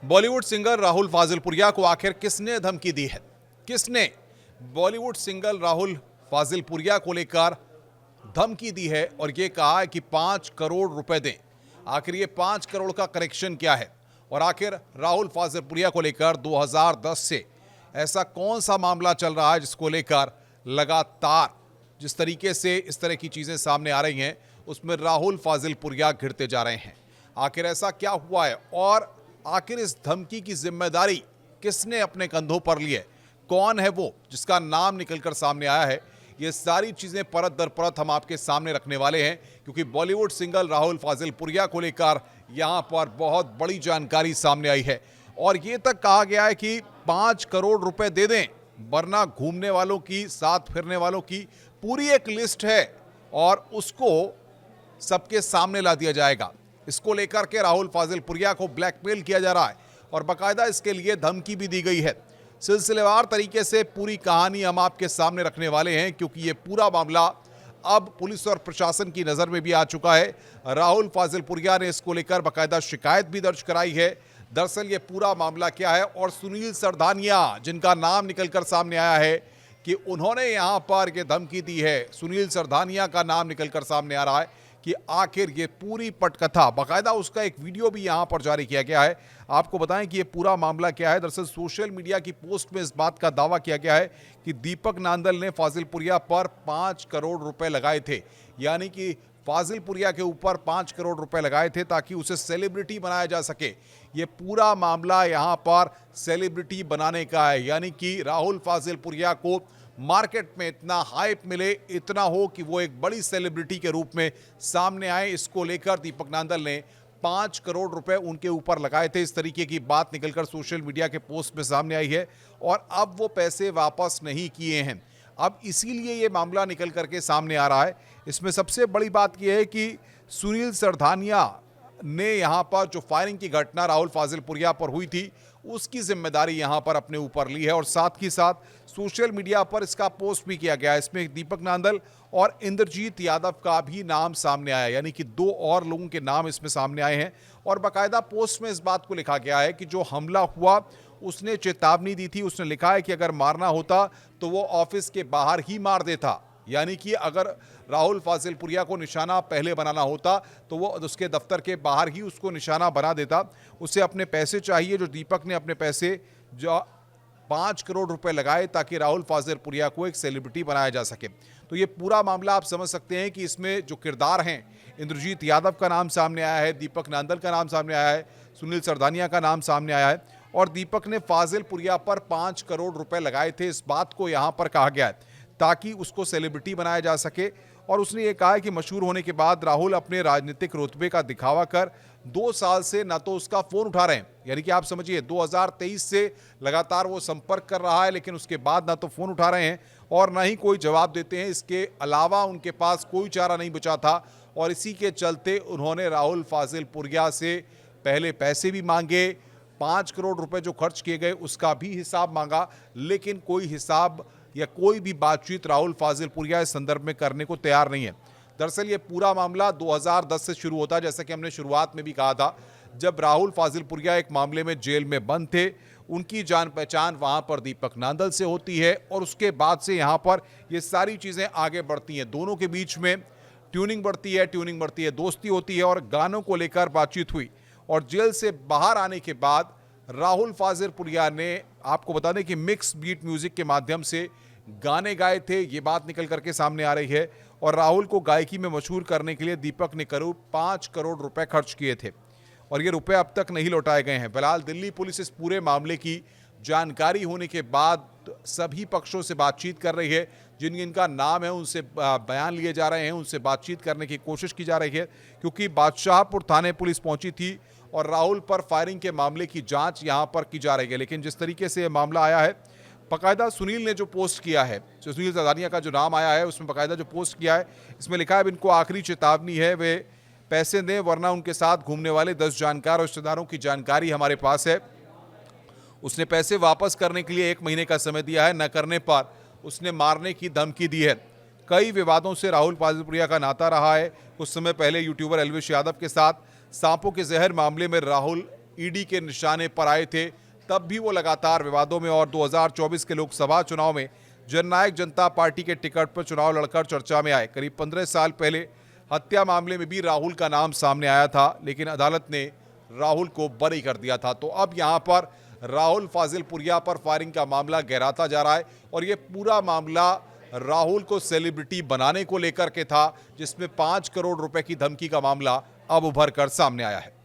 Bollywood singer Rahul Fazilpuria को आखिर किसने धमकी दी है? किसने बॉलीवुड सिंगर राहुल फाजिलपुरिया को लेकर धमकी दी है और यह कहा है कि 5 करोड़ रुपए दें? आखिर ये 5 करोड़ का कनेक्शन क्या है और आखिर राहुल फाजिलपुरिया को लेकर 2010 से ऐसा कौन सा मामला चल रहा है जिसको लेकर लगातार जिस तरीके से इस तरह की चीजें सामने आ रही हैं उसमें राहुल फाजिलपुरिया घिरते जा रहे हैं। आखिर ऐसा क्या हुआ है और आखिर इस धमकी की जिम्मेदारी किसने अपने कंधों पर ली है? कौन है वो जिसका नाम निकलकर सामने आया है? ये सारी चीजें परत दर परत हम आपके सामने रखने वाले हैं क्योंकि बॉलीवुड सिंगर राहुल फाजिलपुरिया को लेकर यहां पर बहुत बड़ी जानकारी सामने आई है और ये तक कहा गया है कि 5 करोड़ रुपए दे दें वरना घूमने वालों की, साथ फिरने वालों की पूरी एक लिस्ट है और उसको सबके सामने ला दिया जाएगा। इसको लेकर के राहुल फाजिलपुरिया को ब्लैकमेल किया जा रहा है और बाकायदा इसके लिए धमकी भी दी गई है। सिलसिलेवार तरीके से पूरी कहानी हम आपके सामने रखने वाले हैं क्योंकि ये पूरा मामला अब पुलिस और प्रशासन की नजर में भी आ चुका है। राहुल फाजिलपुरिया ने इसको लेकर बाकायदा शिकायत भी दर्ज कराई है। दरअसल ये पूरा मामला क्या है और सुनील सरधानिया जिनका नाम निकलकर सामने आया है कि उन्होंने यहां पर ये धमकी दी है, सुनील सरधानिया का नाम निकलकर सामने आ रहा है कि आखिर ये पूरी पटकथा, बाकायदा उसका एक वीडियो भी यहां पर जारी किया गया है। आपको बताएं कि ये पूरा मामला क्या है। दरअसल सोशल मीडिया की पोस्ट में इस बात का दावा किया गया है कि दीपक नांदल ने फाजिलपुरिया पर 5 करोड़ रुपए लगाए थे, यानी कि फाजिलपुरिया के ऊपर 5 करोड़ रुपए लगाए थे ताकि उसे सेलिब्रिटी बनाया जा सके। ये पूरा मामला यहां पर सेलिब्रिटी बनाने का है, यानी कि राहुल फाजिलपुरिया को मार्केट में इतना हाइप मिले, इतना हो कि वो एक बड़ी सेलिब्रिटी के रूप में सामने आए। इसको लेकर दीपक नांदल ने 5 करोड़ रुपए उनके ऊपर लगाए थे। इस तरीके की बात निकलकर सोशल मीडिया के पोस्ट में सामने आई है और अब वो पैसे वापस नहीं किए हैं। अब इसीलिए ये मामला निकल करके सामने आ रहा है। इसमें सबसे बड़ी बात यह है कि सुनील सरधानिया ने यहां पर जो फायरिंग की घटना राहुल फाजिलपुरिया पर हुई थी उसकी जिम्मेदारी यहां पर अपने ऊपर ली है और साथ ही साथ सोशल मीडिया पर इसका पोस्ट भी किया गया है। इसमें दीपक नांदल और इंद्रजीत यादव का भी नाम सामने आया, यानी कि 2 और लोगों के नाम इसमें सामने आए हैं और बाकायदा पोस्ट में इस बात को लिखा गया है कि जो हमला हुआ उसने चेतावनी दी थी। उसने लिखा है कि अगर मारना होता तो वो ऑफिस के बाहर ही मार देता, यानी कि अगर राहुल फाजिलपुरिया को निशाना पहले बनाना होता तो वो उसके दफ्तर के बाहर ही उसको निशाना बना देता। उसे अपने पैसे चाहिए, जो दीपक ने अपने पैसे जो 5 करोड़ रुपए लगाए ताकि राहुल फाजिलपुरिया को एक सेलिब्रिटी बनाया जा सके। तो ये पूरा मामला आप समझ सकते हैं कि इसमें जो किरदार हैं, इंद्रजीत यादव का नाम सामने आया है, दीपक नांदल का नाम सामने आया है, सुनील सरधानिया का नाम सामने आया है और दीपक ने फाजिलपुरिया पर 5 करोड़ रुपए लगाए थे। इस बात को यहाँ पर कहा गया है ताकि उसको सेलिब्रिटी बनाया जा सके और उसने ये कहा है कि मशहूर होने के बाद राहुल अपने राजनीतिक रुतबे का दिखावा कर 2 साल से ना तो उसका फोन उठा रहे हैं, यानी कि आप समझिए 2023 से लगातार वो संपर्क कर रहा है लेकिन उसके बाद ना तो फोन उठा रहे हैं और ना ही कोई जवाब देते हैं। इसके अलावा उनके पास कोई चारा नहीं बचा था और इसी के चलते उन्होंने राहुल फाजिलपुरिया से पहले पैसे भी मांगे, 5 करोड़ रुपए जो खर्च किए गए उसका भी हिसाब मांगा, लेकिन कोई हिसाब या कोई भी बातचीत राहुल फाजिलपुरिया इस संदर्भ में करने को तैयार नहीं है। दरअसल ये पूरा मामला 2010 से शुरू होता है, जैसा कि हमने शुरुआत में भी कहा था, जब राहुल फाजिलपुरिया एक मामले में जेल में बंद थे। उनकी जान पहचान वहां पर दीपक नांदल से होती है और उसके बाद से यहां पर ये सारी चीजें आगे बढ़ती हैं। दोनों के बीच में ट्यूनिंग बढ़ती है, दोस्ती होती है और गानों को लेकर बातचीत हुई और जेल से बाहर आने के बाद राहुल फाजिलपुरिया ने, आपको बता दें कि मिक्स बीट म्यूजिक के माध्यम से गाने गाए थे, ये बात निकल करके सामने आ रही है और राहुल को गायकी में मशहूर करने के लिए दीपक ने करीब 5 करोड़ रुपए खर्च किए थे और ये रुपए अब तक नहीं लौटाए गए हैं। फिलहाल दिल्ली पुलिस इस पूरे मामले की जानकारी होने के बाद सभी पक्षों से बातचीत कर रही है। जिन जिनका नाम है उनसे बयान लिए जा रहे हैं, उनसे बातचीत करने की कोशिश की जा रही है क्योंकि बादशाहपुर थाने पुलिस पहुंची थी और राहुल पर फायरिंग के मामले की जांच यहां पर की जा रही है। लेकिन जिस तरीके से यह मामला आया है, बाकायदा सुनील ने जो पोस्ट किया है, जो सुनील सरधानिया का जो नाम आया है उसमें बाकायदा जो पोस्ट किया है इसमें लिखा है इनको आखिरी चेतावनी है, वे पैसे दें वरना उनके साथ घूमने वाले 10 जानकार रिश्तेदारों की जानकारी हमारे पास है। उसने पैसे वापस करने के लिए 1 महीने का समय दिया है, न करने पर उसने मारने की धमकी दी है। कई विवादों से राहुल फाजिलपुरिया का नाता रहा है। कुछ समय पहले यूट्यूबर एल्विश यादव के साथ सांपों के जहर मामले में राहुल ईडी के निशाने पर आए थे, तब भी वो लगातार विवादों में और 2024 के लोकसभा चुनाव में जननायक जनता पार्टी के टिकट पर चुनाव लड़कर चर्चा में आए। करीब 15 साल पहले हत्या मामले में भी राहुल का नाम सामने आया था, लेकिन अदालत ने राहुल को बरी कर दिया था। तो अब यहां पर राहुल फाजिलपुरिया पर फायरिंग का मामला गहराता जा रहा है और ये पूरा मामला राहुल को सेलिब्रिटी बनाने को लेकर के था, जिसमें 5 करोड़ रुपए की धमकी का मामला अब उभर कर सामने आया है।